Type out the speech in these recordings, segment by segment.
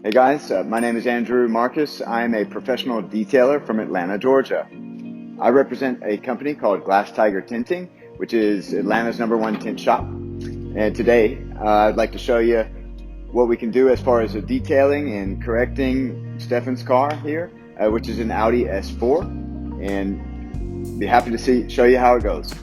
Hey guys, my name is Andrew Marcus. I'm a professional detailer from Atlanta, Georgia. I represent a company called GLASS Tiger Tinting, which is Atlanta's #1 tint shop. And today, I'd like to show you what we can do as far as the detailing and correcting Stefan's car here, which is an Audi S4, and be happy to show you how it goes.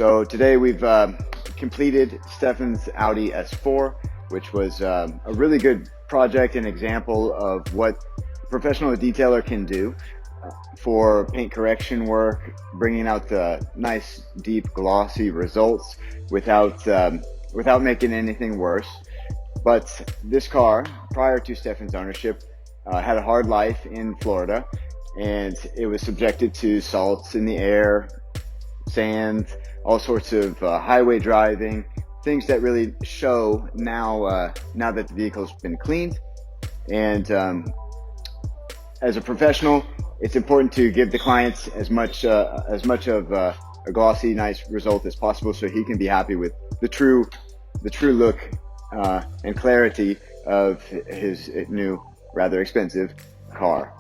So today we've completed Stefan's Audi S4, which was a really good project and example of what a professional detailer can do for paint correction work, bringing out the nice, deep, glossy results without making anything worse. But this car, prior to Stefan's ownership, had a hard life in Florida, and it was subjected to salts in the air, sand, all sorts of highway driving, things that really show now that the vehicle's been cleaned. And as a professional, it's important to give the clients as much of a glossy, nice result as possible, so he can be happy with the true look and clarity of his new, rather expensive car.